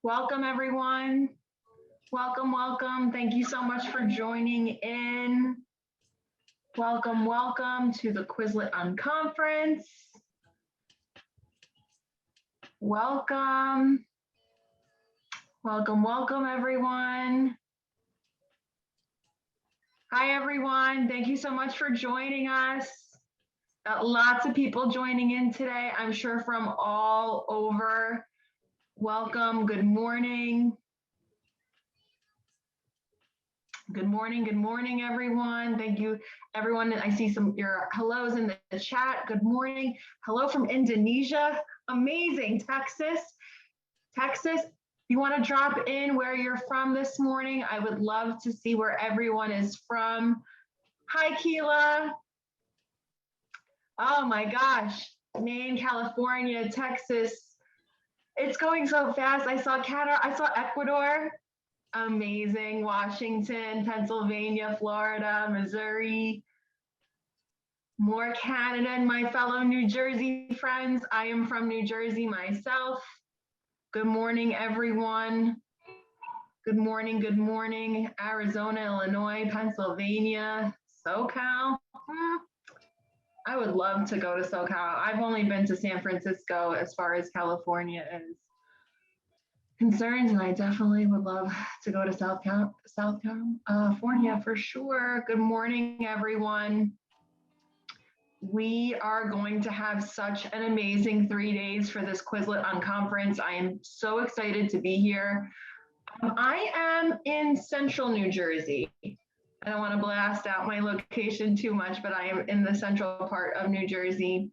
Welcome, everyone. Welcome, welcome. Thank you so much for joining in. Welcome, welcome to the Quizlet Unconference. Welcome. Welcome, welcome, everyone. Hi, everyone. Thank you so much for joining us. Lots of people joining in today, I'm sure from all over. Welcome, good morning. Good morning, everyone. Thank you, everyone. I see your hellos in the chat. Good morning. Hello from Indonesia. Amazing. Texas. You want to drop in where you're from this morning? I would love to see where everyone is from. Hi, Keela. Oh my gosh. Maine, California, Texas. It's going so fast. I saw Ecuador. Amazing. Washington, Pennsylvania, Florida, Missouri, more Canada, and my fellow New Jersey friends. I am from New Jersey myself. Good morning, everyone. Good morning. Arizona, Illinois, Pennsylvania, SoCal. I would love to go to SoCal. I've only been to San Francisco as far as California is concerned, and I definitely would love to go to South California for sure. Good morning, everyone. We are going to have such an amazing 3 days for this Quizlet Unconference. I am so excited to be here. I am in central New Jersey. I don't want to blast out my location too much, but I am in the central part of New Jersey.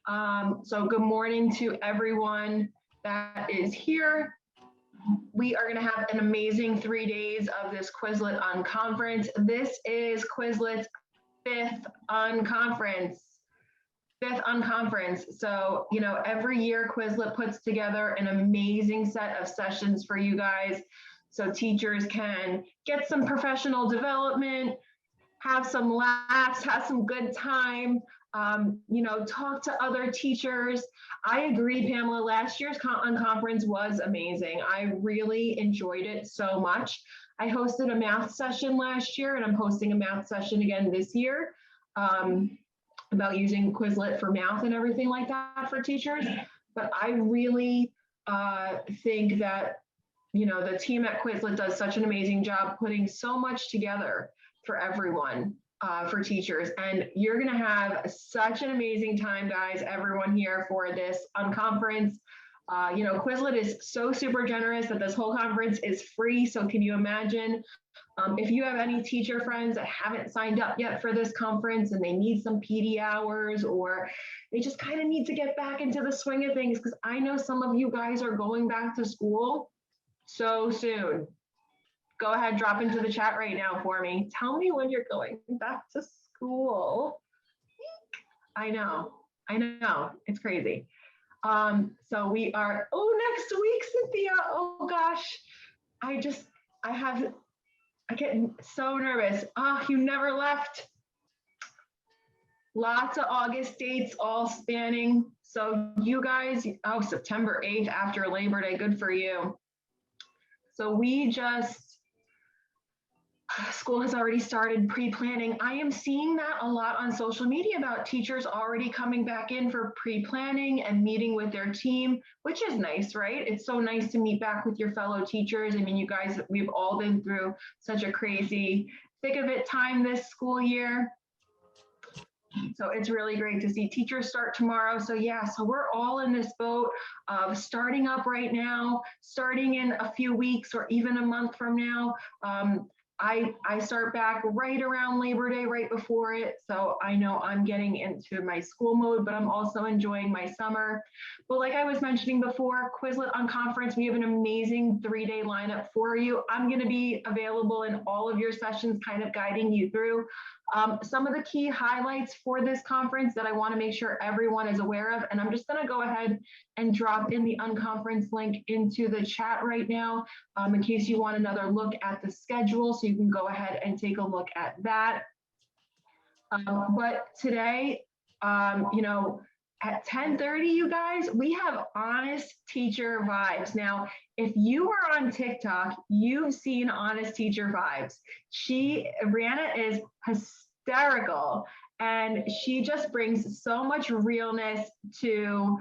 So good morning to everyone that is here. We are going to have an amazing 3 days of this Quizlet Unconference. This is Quizlet's fifth Unconference. So, every year Quizlet puts together an amazing set of sessions for you guys so teachers can get some professional development, have some laughs, have some good time, talk to other teachers. I agree, Pamela, last year's Unconference was amazing. I really enjoyed it so much. I hosted a math session last year, and I'm hosting a math session again this year about using Quizlet for math and everything like that for teachers. But I really think that, the team at Quizlet does such an amazing job putting so much together for everyone, for teachers. And you're going to have such an amazing time, guys, everyone here for this Unconference. Quizlet is so super generous that this whole conference is free. So can you imagine if you have any teacher friends that haven't signed up yet for this conference and they need some PD hours, or they just kind of need to get back into the swing of things, because I know some of you guys are going back to school so soon. Go ahead, drop into the chat right now for me. Tell me when you're going back to school. I know, it's crazy. So we are, next week, Cynthia, oh gosh, I get so nervous. You never left. Lots of August dates all spanning. So you guys, September 8th after Labor Day, good for you. So school has already started pre-planning. I am seeing that a lot on social media about teachers already coming back in for pre-planning and meeting with their team, which is nice, right? It's so nice to meet back with your fellow teachers. I mean, you guys, we've all been through such a crazy thick of it time this school year. So it's really great to see teachers start tomorrow. So we're all in this boat of starting up right now, starting in a few weeks or even a month from now. I start back right around Labor Day, right before it. So I know I'm getting into my school mode, but I'm also enjoying my summer. But like I was mentioning before, Quizlet Unconference, we have an amazing 3-day lineup for you. I'm going to be available in all of your sessions, kind of guiding you through some of the key highlights for this conference that I want to make sure everyone is aware of. And I'm just going to go ahead and drop in the Unconference link into the chat right now in case you want another look at the schedule. So you can go ahead and take a look at that. But today, At 10:30, you guys, we have Honest Teacher Vibes. Now, if you are on TikTok, you've seen Honest Teacher Vibes. Brianna is hysterical, and she just brings so much realness to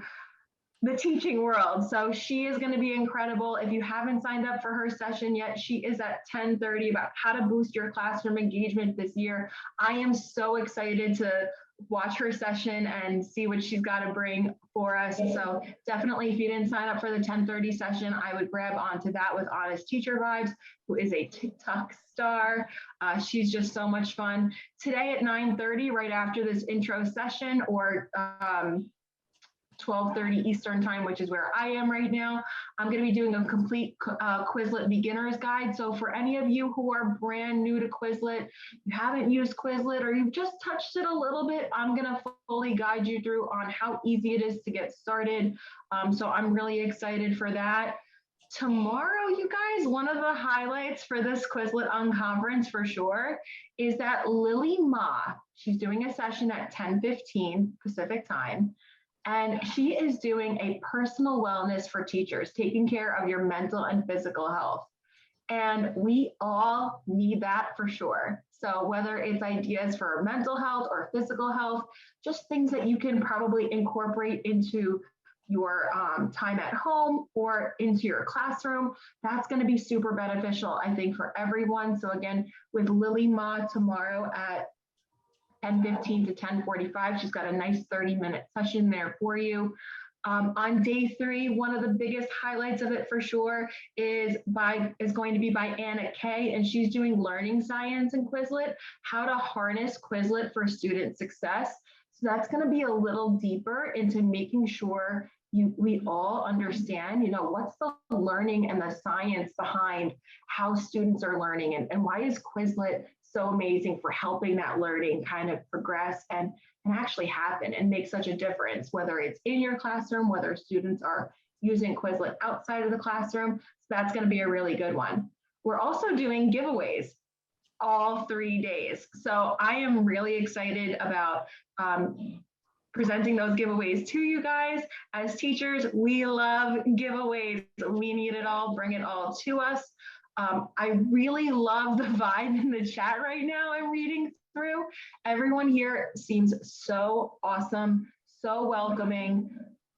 the teaching world. So she is going to be incredible. If you haven't signed up for her session yet, she is at 10:30 about how to boost your classroom engagement this year. I am so excited to watch her session and see what she's got to bring for us. So definitely, if you didn't sign up for the 10:30 session, I would grab onto that with Honest Teacher Vibes, who is a TikTok star. She's just so much fun. Today at 9:30, right after this intro session, or 12:30 Eastern time, which is where I am right now, I'm going to be doing a complete Quizlet beginner's guide. So for any of you who are brand new to Quizlet, you haven't used Quizlet, or you've just touched it a little bit, I'm going to fully guide you through on how easy it is to get started. So I'm really excited for that. Tomorrow, you guys, one of the highlights for this Quizlet Unconference for sure is that Lily Ma, she's doing a session at 10:15 Pacific time. And she is doing a personal wellness for teachers, taking care of your mental and physical health. And we all need that for sure. So whether it's ideas for mental health or physical health, just things that you can probably incorporate into your time at home or into your classroom, that's going to be super beneficial, I think, for everyone. So again, with Lily Ma tomorrow at 10:15 to 10:45. She's got a nice 30-minute session there for you. On day 3, one of the biggest highlights of it for sure is going to be by Anna Kay, and she's doing learning science in Quizlet, how to harness Quizlet for student success. So that's going to be a little deeper into making sure we all understand, what's the learning and the science behind how students are learning, and why is Quizlet so amazing for helping that learning kind of progress and actually happen and make such a difference, whether it's in your classroom, whether students are using Quizlet outside of the classroom. So that's going to be a really good one. We're also doing giveaways all 3 days. So I am really excited about presenting those giveaways to you guys. As teachers, we love giveaways. We need it all, bring it all to us. I really love the vibe in the chat right now I'm reading through. Everyone here seems so awesome, so welcoming.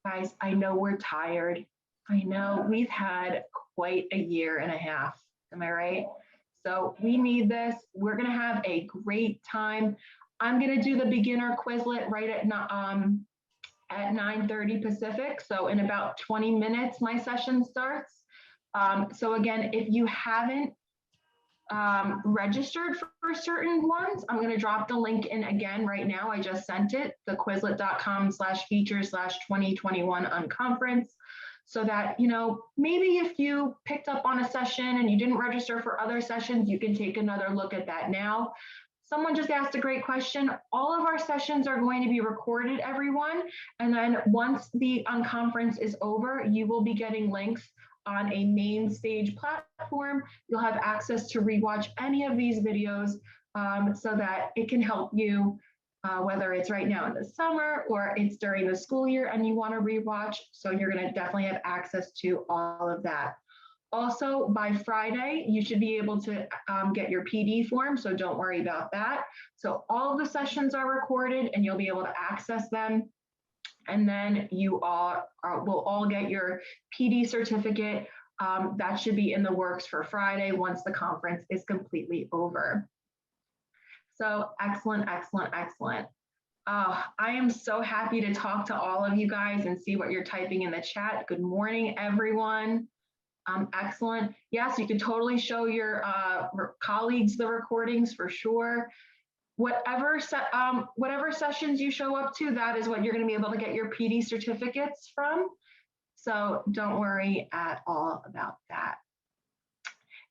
Guys, I know we're tired. I know we've had quite a year and a half. Am I right? So we need this. We're going to have a great time. I'm going to do the beginner Quizlet right at 9:30 Pacific. So in about 20 minutes, my session starts. So again, if you haven't registered for certain ones, I'm going to drop the link in again right now. I just sent it, the quizlet.com/features/2021 Unconference, so that, maybe if you picked up on a session and you didn't register for other sessions, you can take another look at that now. Someone just asked a great question. All of our sessions are going to be recorded, everyone. And then once the Unconference is over, you will be getting links on a main stage platform. You'll have access to rewatch any of these videos so that it can help you, whether it's right now in the summer or it's during the school year and you want to rewatch. So you're going to definitely have access to all of that. Also, by Friday, you should be able to get your PD form, so don't worry about that. So all of the sessions are recorded and you'll be able to access them. And then you will all get your PD certificate. That should be in the works for Friday once the conference is completely over. So excellent, excellent, excellent. I am so happy to talk to all of you guys and see what you're typing in the chat. Good morning, everyone. Excellent. Yes, you can totally show your colleagues the recordings for sure. Whatever sessions you show up to, that is what you're going to be able to get your PD certificates from. So don't worry at all about that.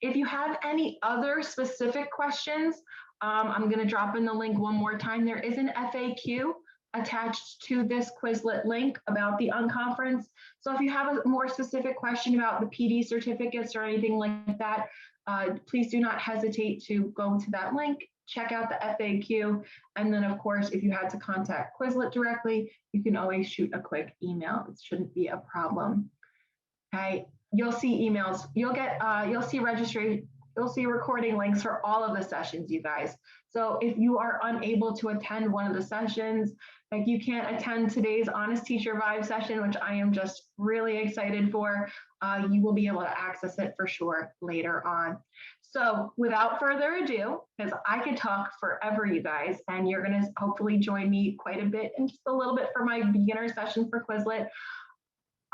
If you have any other specific questions, I'm going to drop in the link one more time. There is an FAQ attached to this Quizlet link about the Unconference. So if you have a more specific question about the PD certificates or anything like that, please do not hesitate to go to that link check out the FAQ. And then of course, if you had to contact Quizlet directly, you can always shoot a quick email. It shouldn't be a problem. Okay, you'll see emails, you'll see registration, you'll see recording links for all of the sessions, you guys. So if you are unable to attend one of the sessions, like you can't attend today's Honest Teacher Vibe session, which I am just really excited for, you will be able to access it for sure later on. So without further ado, because I could talk forever, you guys, and you're gonna hopefully join me quite a bit in just a little bit for my beginner session for Quizlet.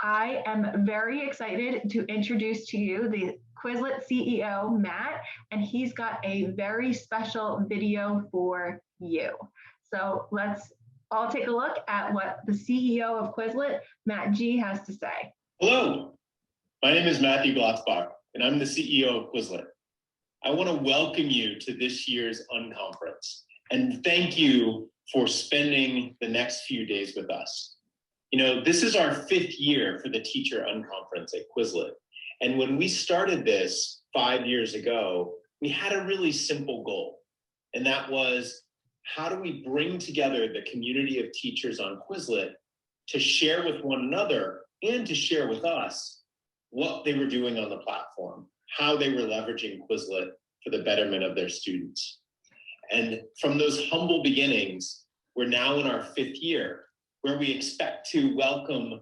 I am very excited to introduce to you the Quizlet CEO, Matt, and he's got a very special video for you. So let's all take a look at what the CEO of Quizlet, Matt G, has to say. Hello, my name is Matthew Glotzbach, and I'm the CEO of Quizlet. I want to welcome you to this year's Unconference, and thank you for spending the next few days with us. You know, this is our 5th year for the Teacher Unconference at Quizlet. And when we started this 5 years ago, we had a really simple goal. And that was, how do we bring together the community of teachers on Quizlet to share with one another and to share with us what they were doing on the platform, how they were leveraging Quizlet for the betterment of their students. And from those humble beginnings, we're now in our 5th year, where we expect to welcome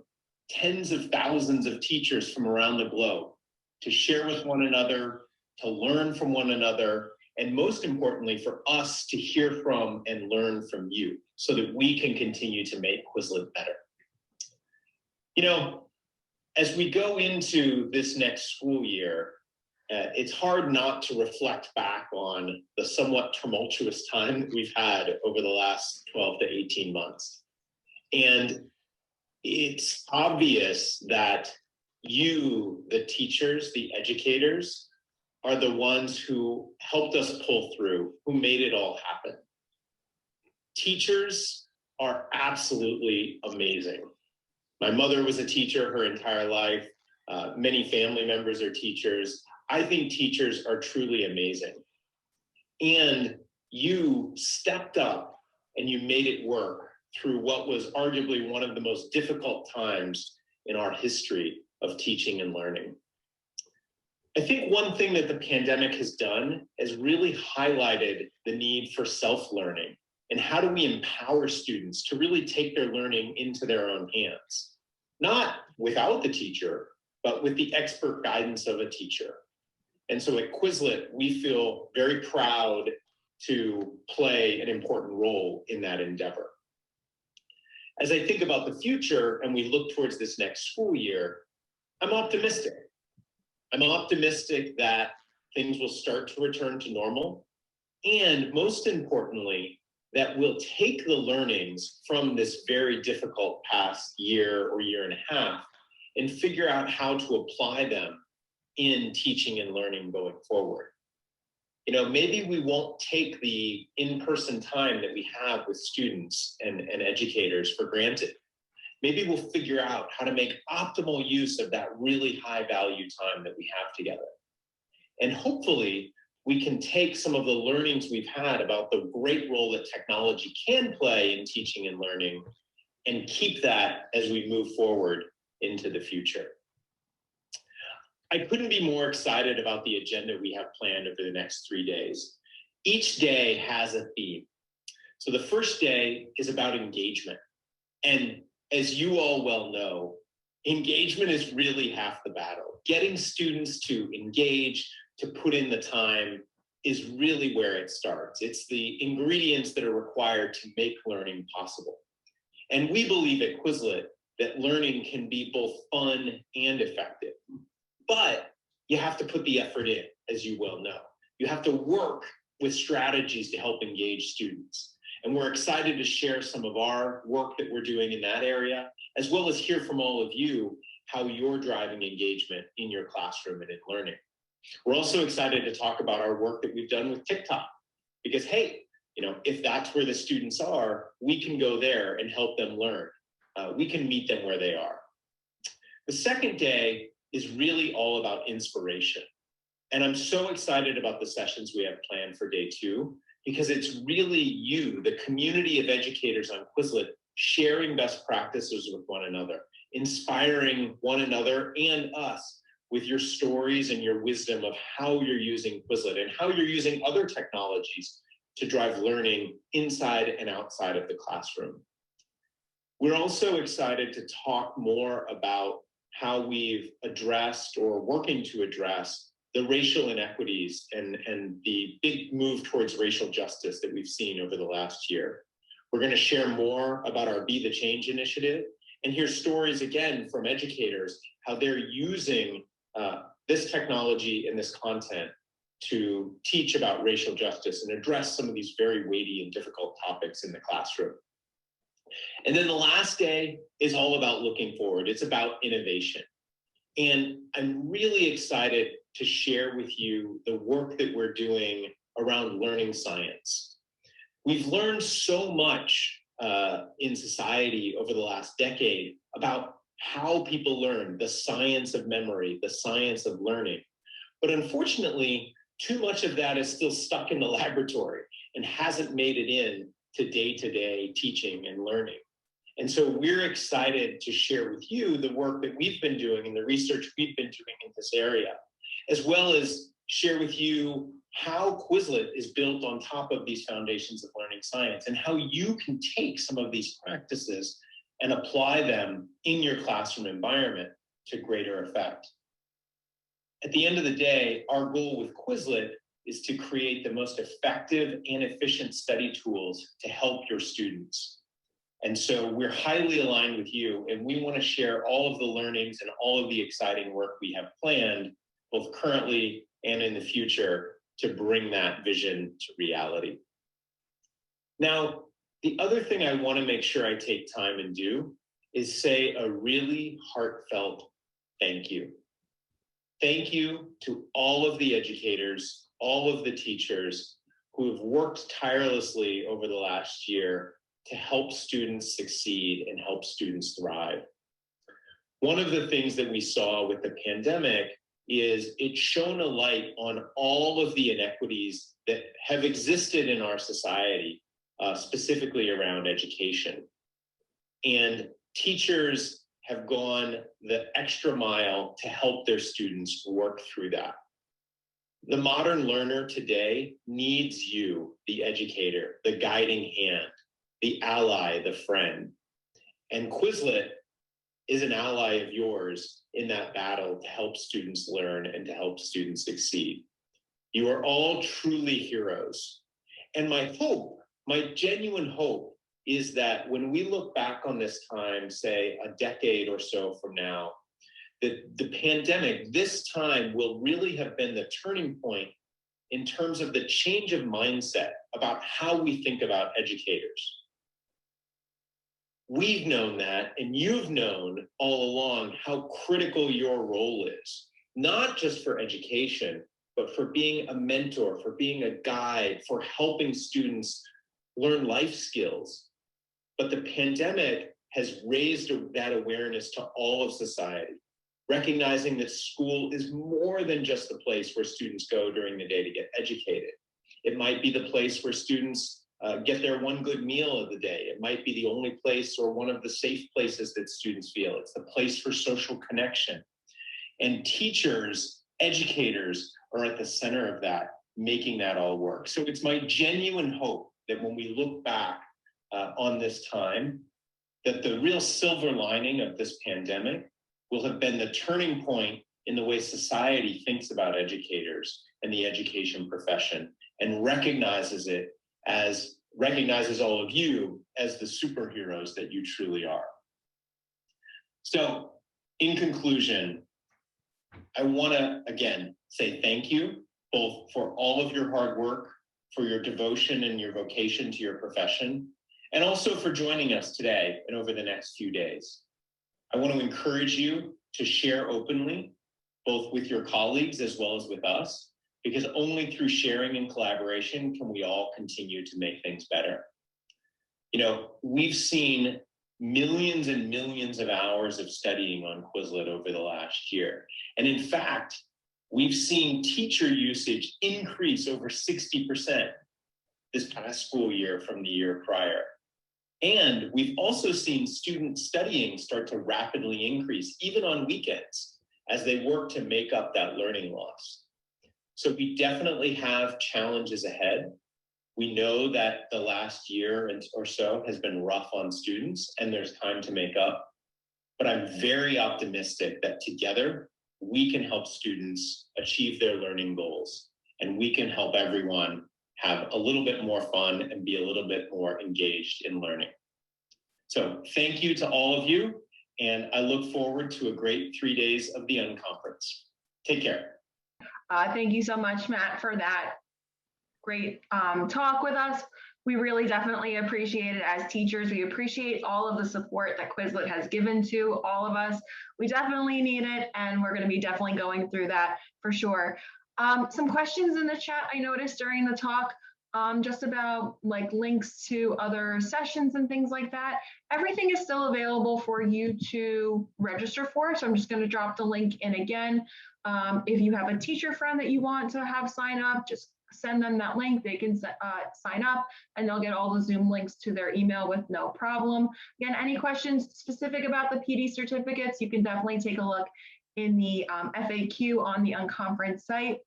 tens of thousands of teachers from around the globe to share with one another, to learn from one another, and most importantly, for us to hear from and learn from you so that we can continue to make Quizlet better. You know, as we go into this next school year, it's hard not to reflect back on the somewhat tumultuous time that we've had over the last 12 to 18 months. And it's obvious that you, the teachers, the educators, are the ones who helped us pull through, who made it all happen. Teachers are absolutely amazing. My mother was a teacher her entire life. Many family members are teachers. I think teachers are truly amazing. And you stepped up and you made it work through what was arguably one of the most difficult times in our history of teaching and learning. I think one thing that the pandemic has done is really highlighted the need for self-learning and how do we empower students to really take their learning into their own hands, not without the teacher, but with the expert guidance of a teacher. And so at Quizlet, we feel very proud to play an important role in that endeavor. As I think about the future and we look towards this next school year, I'm optimistic. I'm optimistic that things will start to return to normal. And most importantly, that we'll take the learnings from this very difficult past year or year and a half and figure out how to apply them in teaching and learning going forward. You know, maybe we won't take the in-person time that we have with students and educators for granted. Maybe we'll figure out how to make optimal use of that really high value time that we have together. And hopefully we can take some of the learnings we've had about the great role that technology can play in teaching and learning and keep that as we move forward into the future. I couldn't be more excited about the agenda we have planned over the next 3 days. Each day has a theme. So the first day is about engagement. And as you all well know, engagement is really half the battle. Getting students to engage, to put in the time is really where it starts. It's the ingredients that are required to make learning possible. And we believe at Quizlet that learning can be both fun and effective. But you have to put the effort in, as you well know. You have to work with strategies to help engage students. And we're excited to share some of our work that we're doing in that area, as well as hear from all of you how you're driving engagement in your classroom and in learning. We're also excited to talk about our work that we've done with TikTok, because hey, you know, if that's where the students are, we can go there and help them learn. We can meet them where they are. The second day is really all about inspiration. And I'm so excited about the sessions we have planned for day 2. You because it's really you, the community of educators on Quizlet, sharing best practices with one another, inspiring one another and us with your stories and your wisdom of how you're using Quizlet and how you're using other technologies to drive learning inside and outside of the classroom. We're also excited to talk more about how we've addressed or working to address the racial inequities and the big move towards racial justice that we've seen over the last year. We're going to share more about our Be the Change initiative and hear stories again from educators, how they're using this technology and this content to teach about racial justice and address some of these very weighty and difficult topics in the classroom. And then the last day is all about looking forward. It's about innovation. And I'm really excited to share with you the work that we're doing around learning science. We've learned so much in society over the last decade about how people learn, the science of memory, the science of learning. But unfortunately, too much of that is still stuck in the laboratory and hasn't made it in to day-to-day teaching and learning. And so we're excited to share with you the work that we've been doing and the research we've been doing in this area, as well as share with you how Quizlet is built on top of these foundations of learning science and how you can take some of these practices and apply them in your classroom environment to greater effect. At the end of the day, our goal with Quizlet is to create the most effective and efficient study tools to help your students. And so we're highly aligned with you, and we want to share all of the learnings and all of the exciting work we have planned, both currently and in the future, to bring that vision to reality. Now, the other thing I want to make sure I take time and do is say a really heartfelt thank you. Thank you to all of the educators, all of the teachers who have worked tirelessly over the last year to help students succeed and help students thrive. One of the things that we saw with the pandemic is it shone a light on all of the inequities that have existed in our society, specifically around education. And teachers have gone the extra mile to help their students work through that. The modern learner today needs you, the educator, the guiding hand, the ally, the friend. And Quizlet is an ally of yours in that battle to help students learn and to help students succeed. You are all truly heroes. And my hope, my genuine hope, is that when we look back on this time, say a decade or so from now, that the pandemic, this time will really have been the turning point in terms of the change of mindset about how we think about educators. We've known that, and you've known all along how critical your role is, not just for education, but for being a mentor, for being a guide, for helping students learn life skills. But the pandemic has raised that awareness to all of society, recognizing that school is more than just the place where students go during the day to get educated. It might be the place where students get their one good meal of the day. It might be the only place or one of the safe places that students feel. It's the place for social connection. And teachers, educators are at the center of that, making that all work. So it's my genuine hope that when we look back on this time, that the real silver lining of this pandemic will have been the turning point in the way society thinks about educators and the education profession, and recognizes all of you as the superheroes that you truly are. So in conclusion, I want to again say thank you both for all of your hard work, for your devotion and your vocation to your profession, and also for joining us today and over the next few days. I want to encourage you to share openly, both with your colleagues as well as with us, because only through sharing and collaboration can we all continue to make things better. You know, we've seen millions and millions of hours of studying on Quizlet over the last year. And in fact, we've seen teacher usage increase over 60%. this past school year from the year prior. And we've also seen student studying start to rapidly increase, even on weekends, as they work to make up that learning loss. So we definitely have challenges ahead. We know that the last year or so has been rough on students, and there's time to make up. But I'm very optimistic that together we can help students achieve their learning goals, and we can help everyone have a little bit more fun and be a little bit more engaged in learning. So thank you to all of you, and I look forward to a great 3 days of the Unconference. Take care. Thank you so much, Matt, for that great talk with us. We really definitely appreciate it as teachers. We appreciate all of the support that Quizlet has given to all of us. We definitely need it, and we're going to be definitely going through that for sure. Some questions in the chat I noticed during the talk, just about like links to other sessions and things like that. Everything is still available for you to register for, so I'm just going to drop the link in again. If you have a teacher friend that you want to have sign up, just send them that link. They can sign up, and they'll get all the Zoom links to their email with no problem. Again, any questions specific about the PD certificates, you can definitely take a look in the FAQ on the Unconference site.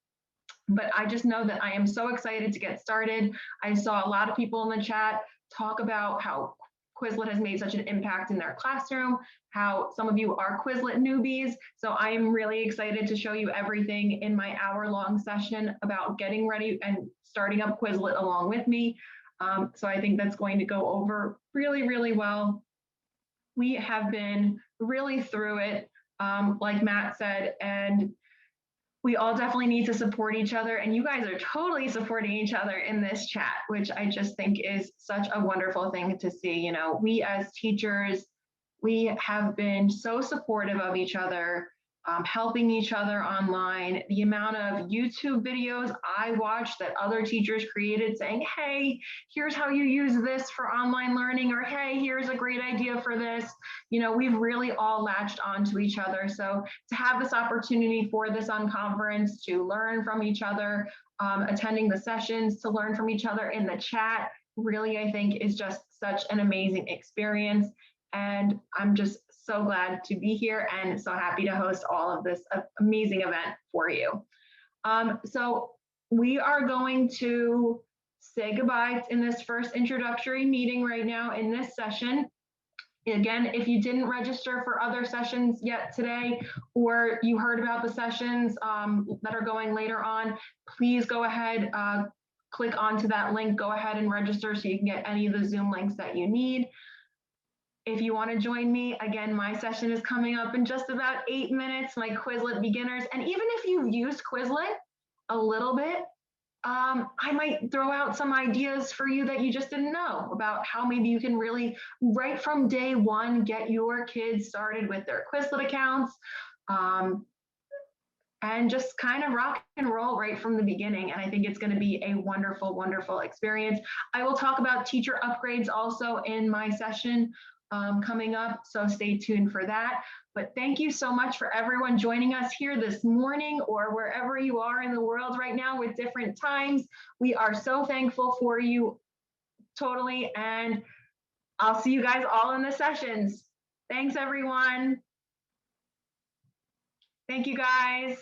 But I just know that I am so excited to get started. I saw a lot of people in the chat talk about how Quizlet has made such an impact in their classroom, how some of you are Quizlet newbies. So I am really excited to show you everything in my hour-long session about getting ready and starting up Quizlet along with me. So I think that's going to go over really, really well. We have been really through it, like Matt said, and we all definitely need to support each other, and you guys are totally supporting each other in this chat, which I just think is such a wonderful thing to see. You know, we as teachers, we have been so supportive of each other, helping each other online. The amount of YouTube videos I watched that other teachers created saying, hey, here's how you use this for online learning, or hey, here's a great idea for this. You know, we've really all latched onto each other. So to have this opportunity for this Unconference, to learn from each other, attending the sessions, to learn from each other in the chat, really, I think is just such an amazing experience. And I'm just so glad to be here and so happy to host all of this amazing event for you. So we are going to say goodbye in this first introductory meeting right now in this session. Again, if you didn't register for other sessions yet today, or you heard about the sessions that are going later on, please go ahead, click onto that link, go ahead and register so you can get any of the Zoom links that you need. If you want to join me, again, my session is coming up in just about 8 minutes, my Quizlet beginners. And even if you've used Quizlet a little bit, I might throw out some ideas for you that you just didn't know about how maybe you can really, right from day one, get your kids started with their Quizlet accounts, and just kind of rock and roll right from the beginning. And I think it's going to be a wonderful, wonderful experience. I will talk about teacher upgrades also in my session coming up, so stay tuned for that. But thank you so much for everyone joining us here this morning, or wherever you are in the world right now with different times. We are so thankful for you, totally, and I'll see you guys all in the sessions. Thanks, everyone. Thank you, guys.